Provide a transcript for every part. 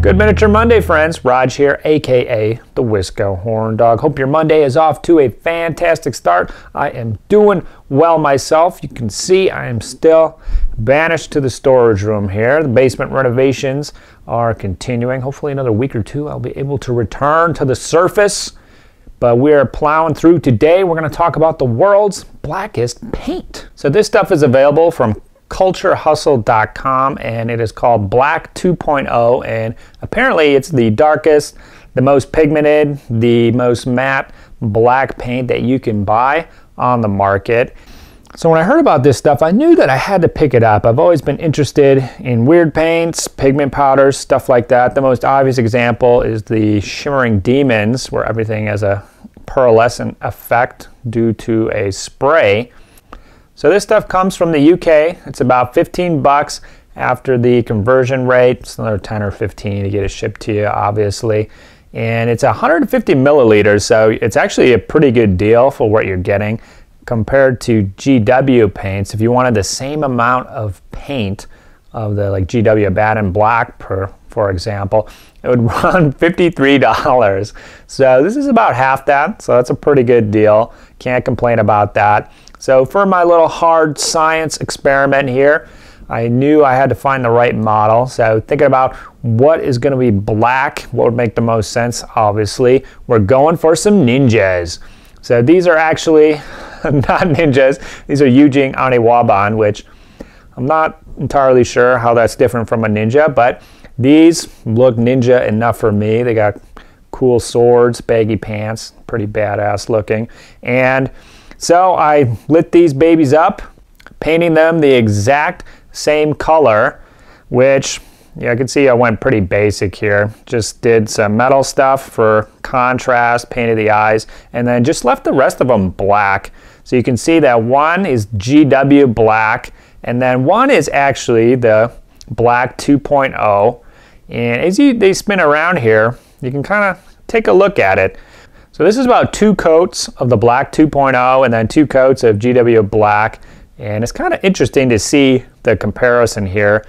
Good Miniature Monday, friends. Rodge here, aka the Wisco Horn Dog. Hope your Monday is off to a fantastic start. I am doing well myself. You can see I am still banished to the storage room here. The basement renovations are continuing. Hopefully another week or two I'll be able to return to the surface. But we're plowing through today. We're going to talk about the world's blackest paint. So this stuff is available from CultureHustle.com, and it is called Black 2.0, and apparently it's the darkest, the most pigmented, the most matte black paint that you can buy on the market. So when I heard about this stuff, I knew that I had to pick it up. I've always been interested in weird paints, pigment powders, stuff like that. The most obvious example is the Shimmering Demons, where everything has a pearlescent effect due to a spray. So this stuff comes from the UK. It's about 15 bucks after the conversion rate. It's another 10 or 15 to get it shipped to you, obviously. And it's 150 milliliters, so it's actually a pretty good deal for what you're getting compared to GW paints. If you wanted the same amount of paint of the like GW Baden Black, for example, it would run $53. So this is about half that, so that's a pretty good deal. Can't complain about that. So for my little hard science experiment here, I knew I had to find the right model. So thinking about what is going to be black, what would make the most sense, obviously, we're going for some ninjas. So these are actually not ninjas. These are Yujing Aniwaban, which I'm not entirely sure how that's different from a ninja, but these look ninja enough for me. They got cool swords, baggy pants, pretty badass looking. And so I lit these babies up, painting them the exact same color, which I can see I went pretty basic here. Just did some metal stuff for contrast, painted the eyes, and then just left the rest of them black. So you can see that one is GW black, and then one is actually the Black 2.0. And as they spin around here, you can kind of take a look at it. So this is about 2 coats of the Black 2.0 and then 2 coats of GW Black. And it's kind of interesting to see the comparison here.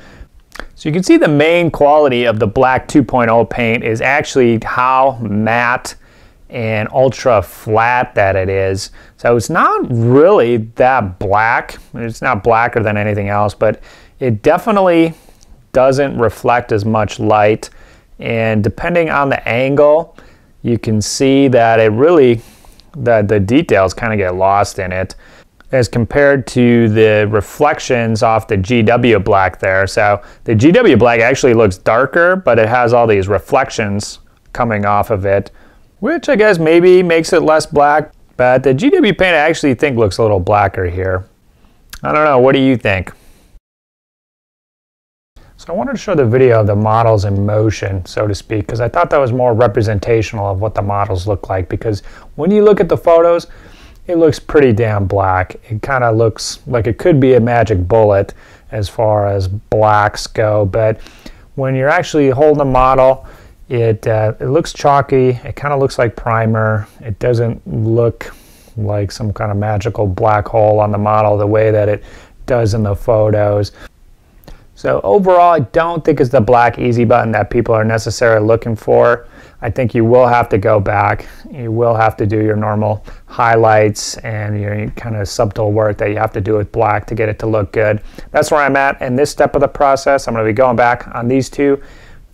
So you can see the main quality of the Black 2.0 paint is actually how matte and ultra flat that it is. So it's not really that black. It's not blacker than anything else, but it definitely doesn't reflect as much light. And depending on the angle, you can see that it really, the details kind of get lost in it as compared to the reflections off the GW Black there. So the GW Black actually looks darker, but it has all these reflections coming off of it, which I guess maybe makes it less black, but the GW paint I actually think looks a little blacker here. I don't know, what do you think? So I wanted to show the video of the models in motion, so to speak, because I thought that was more representational of what the models look like, because when you look at the photos, it looks pretty damn black. It kind of looks like it could be a magic bullet as far as blacks go, but when you're actually holding the model, it looks chalky. It kind of looks like primer. It doesn't look like some kind of magical black hole on the model the way that it does in the photos. So overall, I don't think it's the black easy button that people are necessarily looking for. I think you will have to go back. You will have to do your normal highlights and your kind of subtle work that you have to do with black to get it to look good. That's where I'm at in this step of the process. I'm going to be going back on these two,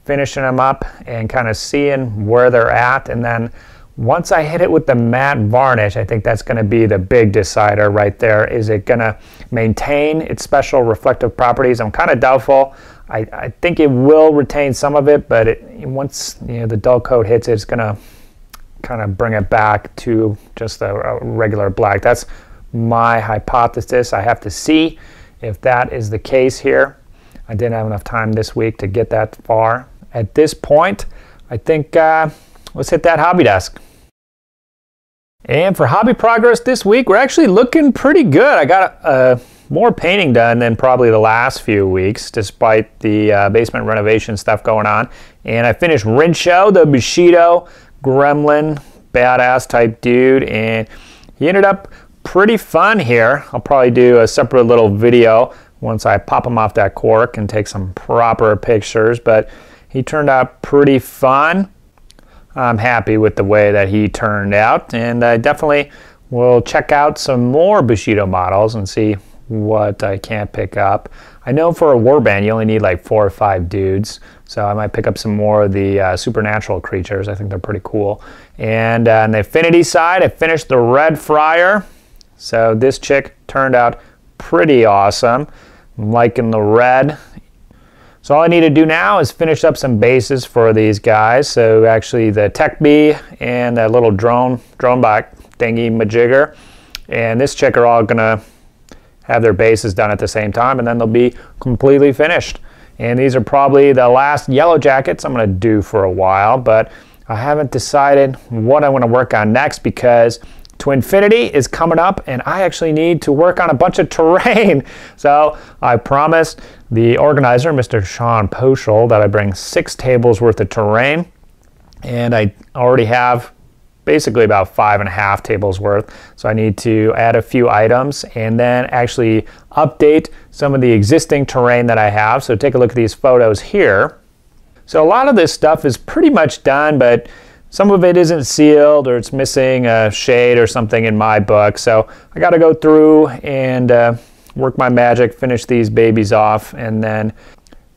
finishing them up and kind of seeing where they're at. And then once I hit it with the matte varnish, I think that's going to be the big decider right there. Is it going to maintain its special reflective properties? I'm kind of doubtful. I think it will retain some of it, but once the dull coat hits it, it's going to kind of bring it back to just a regular black. That's my hypothesis. I have to see if that is the case here. I didn't have enough time this week to get that far. At this point, I think let's hit that hobby desk. And for hobby progress this week, we're actually looking pretty good. I got more painting done than probably the last few weeks, despite the basement renovation stuff going on. And I finished Rincho, the Bushido gremlin, badass type dude, and he ended up pretty fun here. I'll probably do a separate little video once I pop him off that cork and take some proper pictures. But he turned out pretty fun. I'm happy with the way that he turned out, and I definitely will check out some more Bushido models and see what I can't pick up. I know for a warband you only need like 4 or 5 dudes, so I might pick up some more of the supernatural creatures. I think they're pretty cool. And on the affinity side, I finished the Red Friar. So this chick turned out pretty awesome. I'm liking the red. So all I need to do now is finish up some bases for these guys. So actually the Tech Bee and that little drone bot thingy majigger and this chick are all gonna have their bases done at the same time, and then they'll be completely finished. And these are probably the last yellow jackets I'm gonna do for a while, but I haven't decided what I want to work on next because to Infinity is coming up and I actually need to work on a bunch of terrain. So I promised the organizer, Mr. Sean Poschel, that I bring 6 tables worth of terrain, and I already have basically about 5.5 tables worth. So I need to add a few items and then actually update some of the existing terrain that I have. So take a look at these photos here. So a lot of this stuff is pretty much done, but some of it isn't sealed or it's missing a shade or something in my book. So I got to go through and work my magic, finish these babies off, and then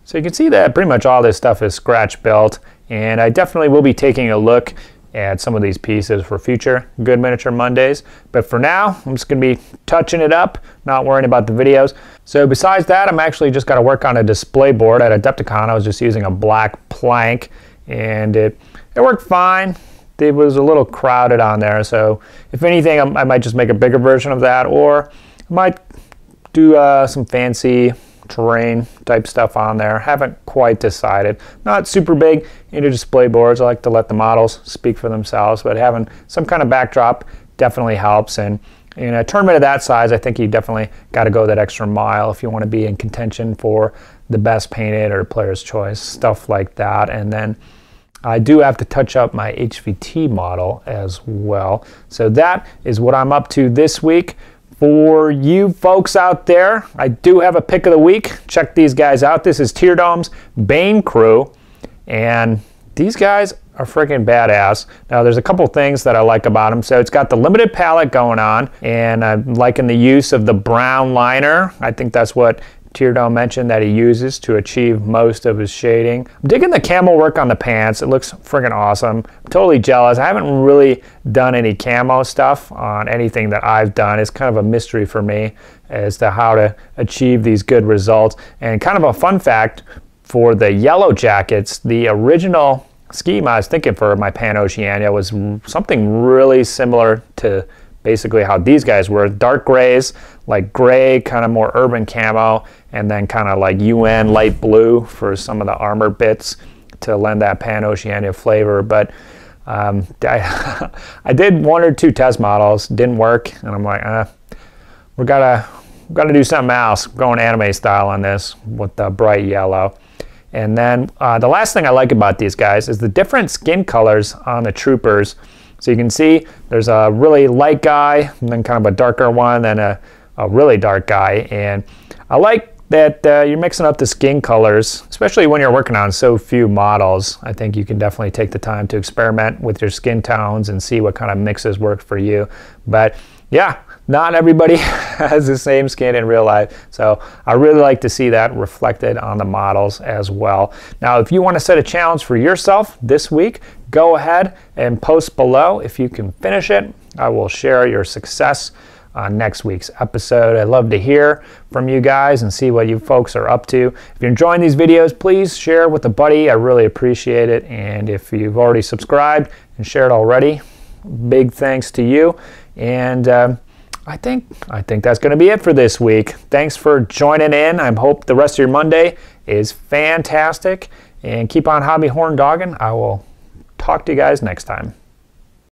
so you can see that pretty much all this stuff is scratch built, and I definitely will be taking a look at some of these pieces for future Good Miniature Mondays. But for now, I'm just going to be touching it up, not worrying about the videos. So besides that, I'm actually just got to work on a display board. At Adepticon, I was just using a black plank, and it worked fine. It was a little crowded on there, so if anything, I might just make a bigger version of that, or I might do some fancy terrain type stuff on there. Haven't quite decided. Not super big into display boards. I like to let the models speak for themselves, but having some kind of backdrop definitely helps. And in a tournament of that size, I think you definitely got to go that extra mile if you want to be in contention for the best painted or player's choice, stuff like that. And then I do have to touch up my HVT model as well. So that is what I'm up to this week. For you folks out there, I do have a pick of the week. Check these guys out. This is Teardome's Bane Crew, and these guys are freaking badass. Now there's a couple things that I like about them. So it's got the limited palette going on, and I'm liking the use of the brown liner. I think that's what Teardome mentioned that he uses to achieve most of his shading. I'm digging the camo work on the pants. It looks friggin' awesome. I'm totally jealous. I haven't really done any camo stuff on anything that I've done. It's kind of a mystery for me as to how to achieve these good results. And kind of a fun fact for the yellow jackets, the original scheme I was thinking for my Pan Oceania was something really similar to basically how these guys were. Dark grays, like gray, kind of more urban camo, and then kind of like UN light blue for some of the armor bits to lend that Pan Oceania flavor. But I did 1 or 2 test models, didn't work, and I'm like, we gotta do something else, going anime style on this with the bright yellow. And then the last thing I like about these guys is the different skin colors on the troopers. So you can see there's a really light guy, and then kind of a darker one, then a really dark guy. And I like that you're mixing up the skin colors, especially when you're working on so few models. I think you can definitely take the time to experiment with your skin tones and see what kind of mixes work for you. But yeah, not everybody has the same skin in real life, so I really like to see that reflected on the models as well. Now, if you want to set a challenge for yourself this week, go ahead and post below. If you can finish it, I will share your success on next week's episode. I'd love to hear from you guys and see what you folks are up to. If you're enjoying these videos, please share with a buddy. I really appreciate it. And if you've already subscribed and shared already, big thanks to you. And I think that's going to be it for this week. Thanks for joining in. I hope the rest of your Monday is fantastic. And keep on hobby horn dogging. I will talk to you guys next time.